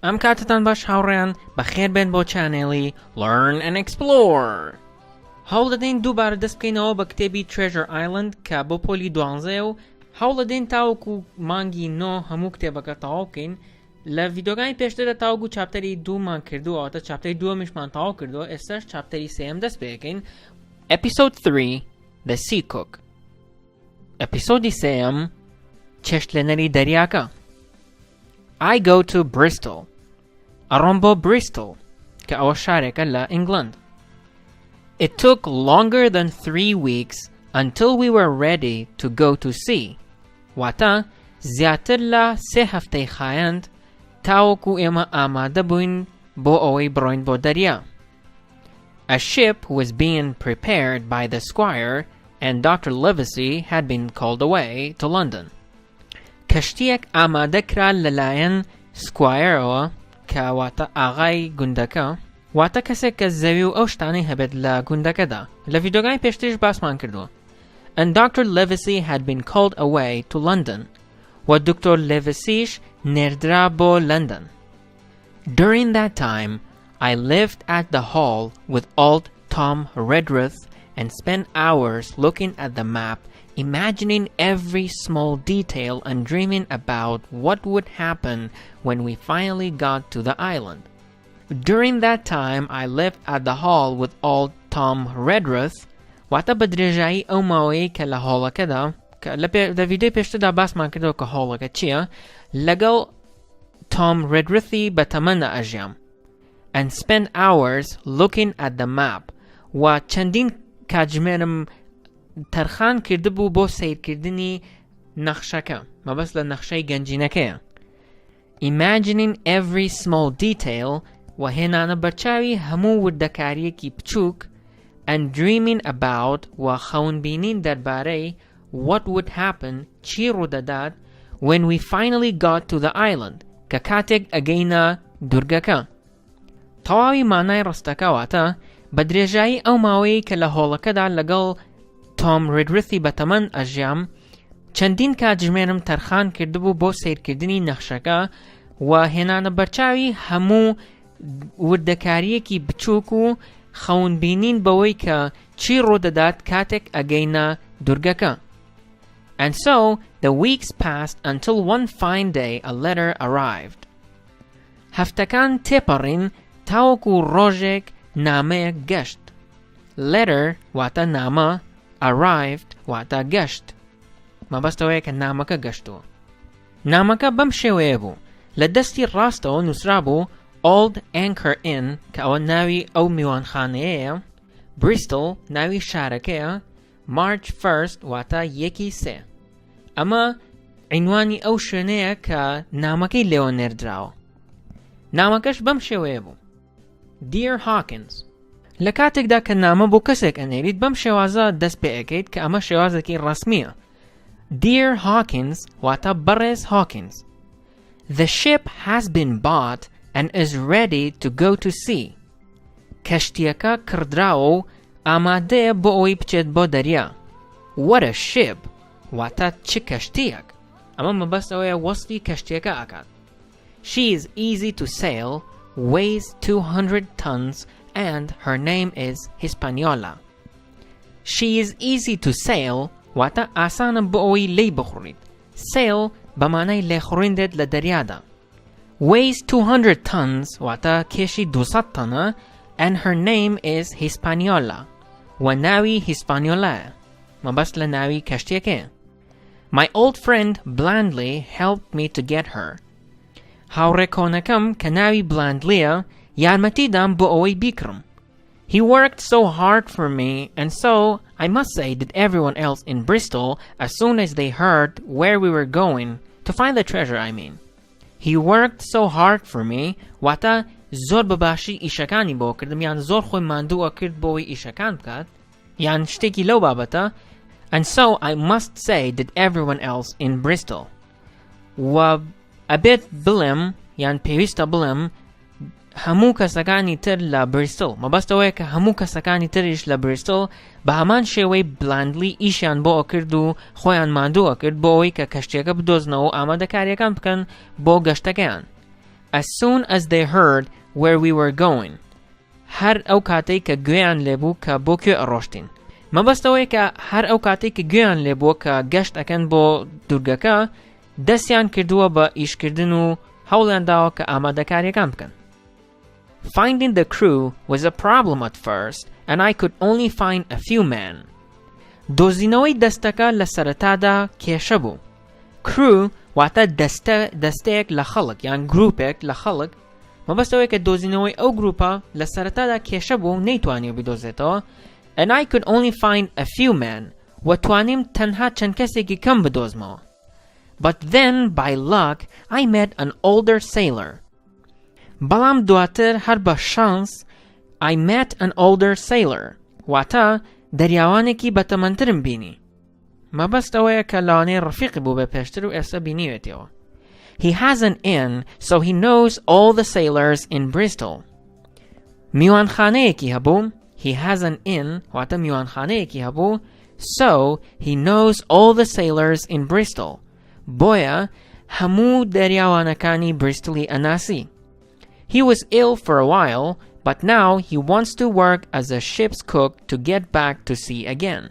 ئەم کاتتان باش هاوڕێیان بەخێر بێن بۆ چانێڵی Learn and Explore. هەوڵ دەدەین دووبارە دەست بکەینەوە بە کتێبی Treasure Island کە بۆ پۆلی 12 و هەوڵ دەدەین تاوەکو مانگی 9 هەموو کتێبەکە تەواو بکەین. لە ڤیدۆگانی پێشتردا تاوەکو چاپتەری 2مان کردووەوەتە چاپتەری 2میشمان تەواو کردووە. ئێستاش چاپتەری 3 دەست پێ بکەین. Episode 3 The Sea Cook. ئەپیسۆدی 3 چێشتلێنەری دەریاکە. I go to Bristol. ئەڕۆم بۆ Bristol کە ئەوە شارێکە لە ئینگلند. It took longer than 3 weeks until we were ready to go to sea. واتە زیاتر لە 3 هەفتەی خایەند تاوەکو ئێمە ئامادە بووین بۆ ئەوەی بڕۆین بۆ دەریا. A ship was being prepared by the squire and Dr. Livesey had been called away to London. کەشتیەک ئامادەکرا لەلایەن سکوایرەوە کە واتە ئاغای گوندەکە، واتە کەسێک کە زەوی و ئەو شتانەی هەبێت لە گوندەکەدا. لە ڤیدۆگانی پێشترش باسمان کردووە. And Dr. Livesey had been called away to London. و دکتۆر لێڤسیش نێردرا بۆ London. During that time, I lived at the Hall with old Tom Redruth and spent hours looking at the map, imagining every small detail and dreaming about what would happen when we finally got to the island. During that time, I lived at the Hall with old Tom Redruth. واتە بەدرێژایی ئەو ماوەیە کە لە هۆڵەکەدا کە لە ڤیدۆی پێشتردا باسمان کردەوە کە هۆڵەکە چییە، لەگەڵ تۆم ڕێدرثی بەتەمەنە ئەژیام. And spend hours looking at the map. و چەندین کاتژمێرم تەرخان کردبوو بۆ سیرکردنی نەخشەکە، مەبەست لە نەخشەی گەنجینەکەیە. Imagining every small detail و هێنانە بەرچاوی هەموو وردەکاریەکی بچووک and dreaming about و خەونبینین دەربارەی what would happen چی ڕوودەدات when we finally got to the island کە کاتێک ئەگەینە دورگەکە. تەواوی مانای ڕستەکە واتە بە درێژایی ئەو ماوەیە کە لە هۆڵەکەدا لەگەڵ تۆم ڕێدرثی بەتەمەن ئەژیام چەندین کاتژمێرم تەرخان کردبوو بۆ سیرکردنی نەخشەکە و هێنانە بەرچاوی هەموو وردەکاریەکی بچووک و خەونبینین بەوەی کە چی ڕوودەدات کاتێک ئەگەینە دورگەکە. And so the weeks passed until one fine day a letter arrived. هەفتەکان تێپەڕین تاوەکو ڕۆژێک نامەیەک گەشت. Letter واتە نامە، arrived واتە گەشت. مەبەستەوەیە کە نامەکە گەشتووە. نامەکە بەم شێوەیە بوو. لە دەستی ڕاستەوە نووسرا بوو Old Anchor Inn کە ئەوە ناوی ئەو میوانخانەیەیە، Bristol ناوی شارەکەیە، March 1st واتە 1/3. ئەمە عینوانی ئەو شوێنەیە کە نامەکەی لێوە نێردراوە. نامەکەش بەم شێوەیە بوو. Dear Hawkins. لە کاتێکدا کە نامە بۆ کەسێک ئەنێریت بەم شێوازە دەست پێ ئەەکەیت کە ئەمە شێوازێکی ڕەسمیە. Dear Hawkins واتە بەڕێز Hawkins. The ship has been bought and is ready to go to sea. کەشتیەکە کڕدراوە و ئامادەیە بۆ ئەوەی بچێت بۆ دەریا. What a ship! واتە چ کەشتیەک! ئەمە مەبەست ئەوەیە وەسفی کەشتیەکە ئاکات. She is easy to sail, weighs 200 tons, and her name is Hispaniola. She is easy to sail واتە ئاسانە بۆ ئەوەی لێی بخوڕیت. Sail بەمانای لێخوڕیندێت لە دەریادا. Weighs 200 tons واتە کێشی 200 تەنە and her name is Hispaniola و ناوی هیسپانیۆلایە، مەبەست لە ناوی کەشتیەکەیە. My old friend Blandly helped me to get her. هاوڕێکۆنەکەم کە ناوی بلاندلیە یارمەتیدام بۆ ئەوەی بیکڕم. He worked so hard for me and so I must say that everyone else in Bristol as soon as they heard where we were going to find the treasure I mean. He worked so hard for me واتە زۆر بەباشی ئیشەکانی بۆ کردم یان زۆر خۆی ماندووە کرد بۆەوەی ئیشەکان بکات یان شتێکی لەو بابەتە. And so I must say that everyone else in Bristol. و ئەبێت بڵێم یان پێویستە بڵێم هەموو کەسەکانی تر لە بریستڵ، مەبەستەوەیە کە هەموو کەسەکانی تریش لە بریستڵ بە هەمان شێوەی بلاندلی ئیشیان بۆ کرد و خۆیان ماندووە کرد بۆ ئەوەی کە کەشتیەکە بدۆزنەوە و ئامادەکاریەکان بکەن بۆ گەشتەکەیان. as soon as they heard where we were going. هر ئەو کاتەی کە گوێیان لێبوو کە بۆ کوێ ئەڕۆشتین. مەبەستەوەی کە هەر ئەو کاتێک کە گوێیان لێبووە کە گەشت ئەکەن بۆ دوورگەکە دەستیان کردووە بە ئیشکردن و هەوڵیان داوە کە ئامادەکاریەکان بکەن. Finding the crew was a problem at first, and I could only find a few men. دۆزینەوەی دەستەکە لە سەرەتادا کێشە بوو. Crew واتە دەستەیەک لە خەڵک یان گروپێک لە خەڵک. مەبەستەوەی کە دۆزینەوەی ئەو گروپە لە سەرەتادا کێشە بوو و نەیتوانێ بدۆزێتەوە. And I could only find a few men. وەتوانیم تەنها چەند کەسێکی کەم بدۆزمەوە. But then, by luck, I met an older sailor. بەڵام دواتر هەر بە شانس I met an older sailor. واتە دەریاوانێکی بەتەمەنترم بینی. مەبەستەوەیە کە لەوانەیە ڕەفیقی بوو بە پێشتر و ئێستا بینیوێتەوە. He has an inn, so he knows all the sailors in Bristol. میوانخانەیەکی هەبوو. He has an inn, واتە میوانخانەیەکی هەبوو. So he knows all the sailors in Bristol. بۆیە هەموو دەریاوانەکانی بریستڵی ئەناسی. He was ill for a while, but now he wants to work as a ship's cook to get back to sea again.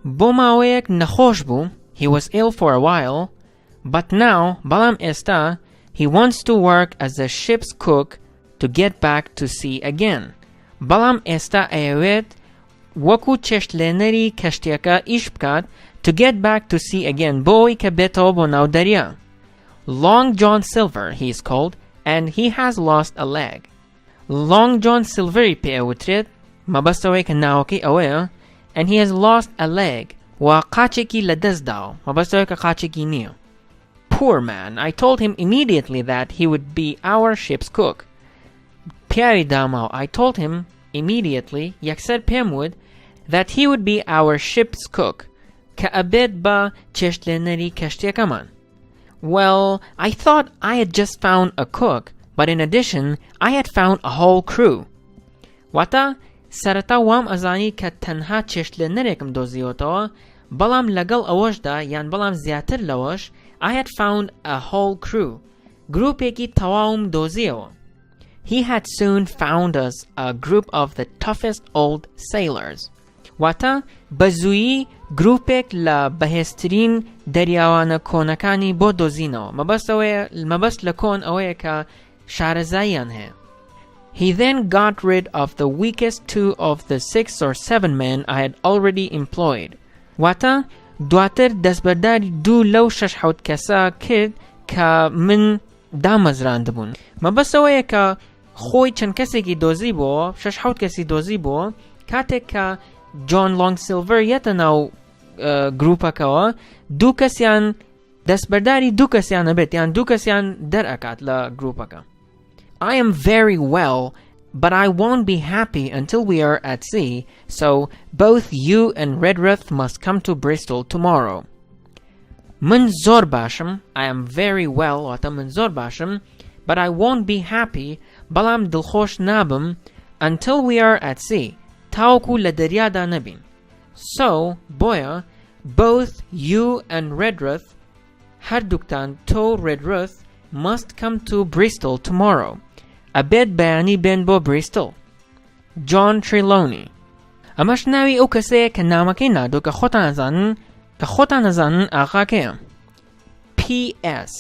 بۆ ماوەیەک نەخۆش بوو. He was ill for a while, but now, بەڵام ئێستا, he wants to work as a ship's cook to get back to sea again. بەڵام ئێستا ئەیەوێت وەکو چێشتلێنەری کەشتیەکە ئیش بکات to get back to sea again بۆی کە بێتەوە بۆ ناو دەریا. Long John Silver he is called, and he has lost a leg. Long John Silvery پێ ئەوترێت مەبەستەوەی کە ناوەکەی ئەوەیە and he has lost a leg و قاچێکی لە دەست داوە مەبەستەوەی کە قاچێکی نییە. Poor man, I told him immediately that he would be our ship's cook. پیاوی داماو I told him immediately یەکسەر پێم وت that he would be our ship's cook کە ئەبێت بە چێشتلێنەری کەشتیەکەمان. Well, I thought I had just found a cook, but in addition, I had found a whole crew. واتە سەرەتا وام ئەزانی کە تەنها چێشتلێنەرێکم دۆزیوەتەوە بەڵام لەگەڵ ئەوەشدا یان بەڵام زیاتر لەوەش I had found a whole crew. گروپێکی تەواوم دۆزیەوە. He had soon found us a group of the toughest old sailors. واتە بەزوویی گروپێک لە بەهێزترین دەریاوانە کۆنەکانی بۆ دۆزینەوە. مەبەست لە کۆن ئەوەیە کە شارەزاییان هەیە. He then got rid of the weakest 2 of the 6 or 7 men I had already employed. واتە دواتر دەستبەرداری 2 لەو 6-7 کەسە کرد کە من دامەزراندبوون. مەبەستەوەیە کە خۆی چەند کەسێکی دۆزی بۆ 6-7 کەسی دۆزی بۆ کاتێک کە جۆن لۆنگ سیلڤەر یەتە ناو گروپەکەوە 2 کەسیان دەستبەرداری 2 کەسیان ئەبێت یان 2 کەسیان دەرئەکات لە گروپەکە. I am very well, but I won't be happy until we are at sea, so both you and Redruth must come to Bristol tomorrow. من زۆر باشم. I am very well, واتە من زۆر باشم, but I won't be happy, بەڵام دڵخۆش نابم until we are at sea. تاوەکو لە دەریادا نەبین. So, بۆیە, both you and Redruth, هەردووکتان تۆ Redruth, must come to Bristol tomorrow. ئەبێت بەیانی بێن بۆ Bristol. John Trelawney. ئەمەش ناوی ئەو کەسەیە کە نامەکەی نادۆ کە خۆتان نەزانن ئاغاکەیە. P.S.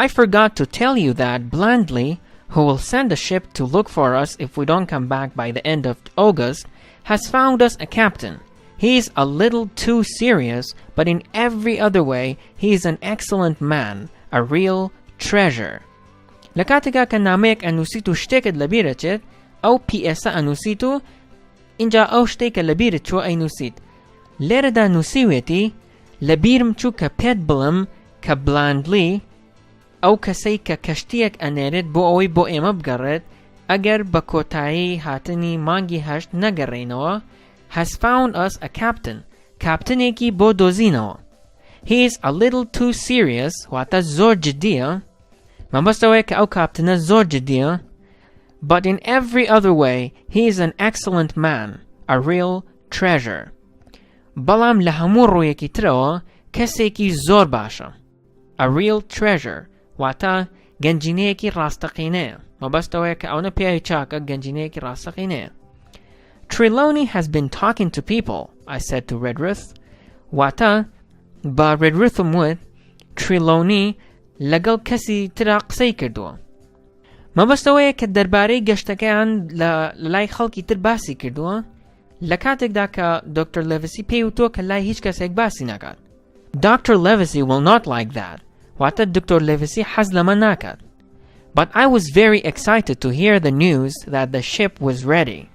I forgot to tell you that Blandley, who will send a ship to look for us if we don't come back by the end of August, has found us a captain. He is a little too serious, but in every other way, he is an excellent man, a real treasure. لەکاتێکا کە نامەیەک ئەنووسیت و شتێکت لەبیرەچێت ئەو PS ئەنووسیت و اینجا ئەو شتێکە لەبیرت چوە ئەینووسیت. لێرەدا نووسیوێتی لەبیرم چوو کە پێت بڵم کە بلاندلی ئەو کەسەی کە کەشتیەک ئەنێرێت بۆ ئەوەی بۆ ئێمە بگەڕێت ئەگەر بە کۆتایی هاتنی مانگی 8 نەگەڕێنەوە has found us a captain. کاپتنێکی بۆ دۆزینەوە. He is a little too serious واتە زۆر جدیە. مەبەستەوەیە کە ئەو کاپتنە زۆر جدیە. But in every other way, he is an excellent man, a real treasure. بەڵام لە هەموو ڕوویەکی ترەوە کەسێکی زۆر باشە. A real treasure واتە گەنجینەیەکی ڕاستەقینەیە مەبەستەوەیە کە ئەوە پیاوی چاکە گەنجینەیەکی ڕاستەقینەیە. Trelawney has been talking to people, I said to Redruth. واتە بە Redruthم وت Trelawney لەگەڵ کەسی ترا قسەی کردووە. مەبەستەوەیە کە دەربارەی گەشتەکەیان لە لای خەڵکی تر باسی کردووە لە کاتێکدا کە دکتۆر لێڤیسی پێی وتووە کە لای هیچ کەسێک باسی ناکات. Dr. Livesey will not like that. واتە دکتۆر لێڤیسی حەز لەمە ناکات. But I was very excited to hear the news that the ship was ready.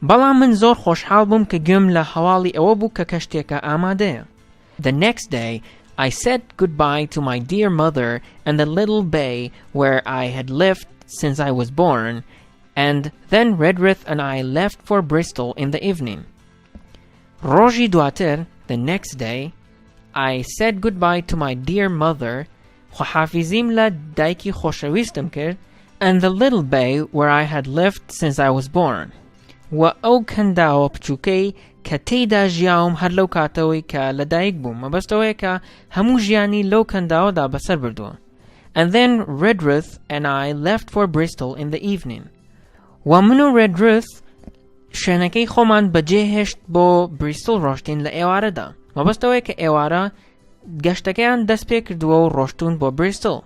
بەڵام من زۆر خۆشحاڵ بووم کە گوێم لە هەواڵی ئەوە بوو کە کەشتێکە ئامادەیە. The next day, I said goodbye to my dear mother and the little bay where I had lived since I was born, and then Redruth and I left for Bristol in the evening. ڕۆژی دواتر, the next day, I said goodbye to my dear mother, خۆحافیزیم لە دایکی خۆشەویستم کرد, and the little bay where I had lived since I was born. و ئەو کەنداوە بچووکەی کە تێیدا ژیاوم هەر لەو کاتەوەی کە لەدایک بووم مەبەستەوەیە کە هەموو ژیانی لەو کەنداوەدا بەسەر بردووە. And then Redruth and I left for Bristol in the evening. و من و Redruth شوێنەکەی خۆمان بەجێهێشت بۆ بریستڵ ڕۆشتین لە ئێوارەدا مەبەستەوەیە کە ئێوارە گەشتەکەیان دەست پێ کردووە و ڕۆشتون بۆ بریستڵ.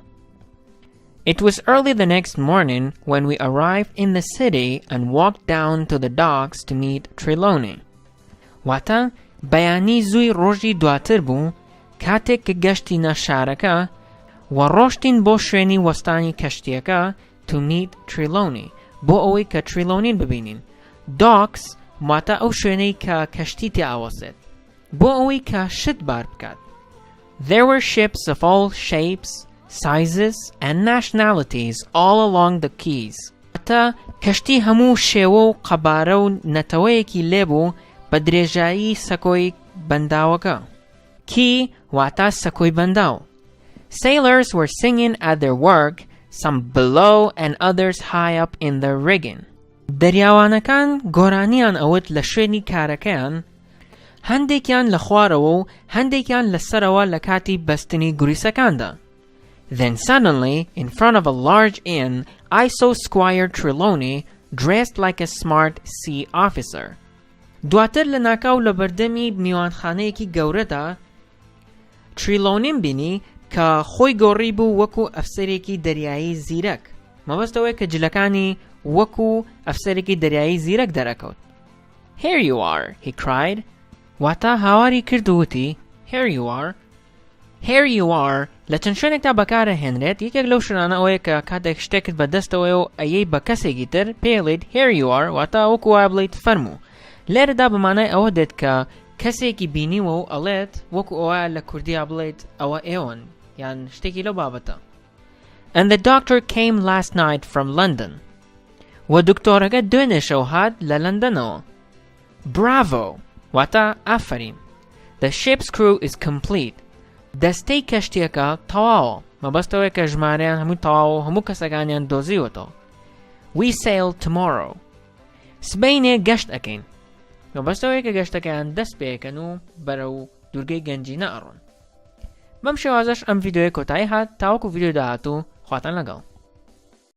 It was early the next morning when we arrived in the city and walked down to the docks to meet Trelawney. واتە بەیانی زووی ڕۆژی دواتر بوو کاتێک کە گەشتینە شارەکە و ڕۆشتین بۆ شوێنی وەستانی کەشتیەکە to meet Trelawney بۆ ئەوەی کە Trelawney ببینین. Docks واتە ئەو شوێنەی کە کەشتی تێ ئاوەسێت بۆ ئەوەی کە شت بار بکات. There were ships of all shapes, sizes and nationalities all along the quays. واتە کەشتی هەموو شێوە و قەبارە و نەتەوەیەکی لێبوو بە درێژایی سەکۆی بەنداوەکە. Quay واتە سەکۆی بەنداو. Sailors were singing at their work, some below and others high up in the rigging. دەریاوانەکان گۆرانیان ئەوت لە شوێنی کارەکەیان هەندێکیان لە خوارەوە و هەندێکیان لەسەرەوە لە کاتی بەستنی گوریسەکاندا. Then suddenly, in front of a large inn, I saw Squire Trelawney dressed like a smart sea officer. دواتر لە ناکاو لە بەردەمی میوانخانەیەکی گەورەدا Trelawney بینی کە خۆی گۆڕی بوو وەکو ئەفسەرێکی دەریایی زیرەک مەبەستەوەی کە جلەکانی وەکو ئەفسەرێکی دەریایی زیرەک دەرەکەوت. Here you are, he cried. واتە هاواری کرد و وتی Here you are. Here you are لە چەند شوێنێکدا بەکارە هێنرێت یەکێک لەو شوێنانە ئەوەیە کە کاتێک شتێکت بەدەستەوەی و ئەیەی بە کەسێکی تر پێڵێت Here you are واتە وەکو وایە بڵێیت فەرموو. لێرەدا بەمانای ئەوە دێت کە کەسێکی بینیوە و ئەڵێت وەکو ئەوە لە کوردیا بڵێیت ئەوە ئێوەن یان شتێکی لەو بابەتە. And the doctor came last night from London. و دکتۆرەکە دوێنێ شەو هات لە لەندەنەوە. Bravo! واتە ئافەرین. The ship's crew is complete. دەستەی کەشتیەکە تەواوە مەبەستەوەی کە ژمارەیان هەموو تەواو هەموو کەسەکانیان دۆزیوەتەوە. We sail tomorrow. سبەینێ گەشت ئەکەین مەبەستەوەی کە گەشتەکەیان دەست پێکەن و بەرەو دوورگەی گەنجینە ئەڕۆن. بەم شێوازەش ئەم ڤیدیۆی کۆتایی هات تاوەکو ڤیدیۆ داهاتوو خواتان لەگەڵ.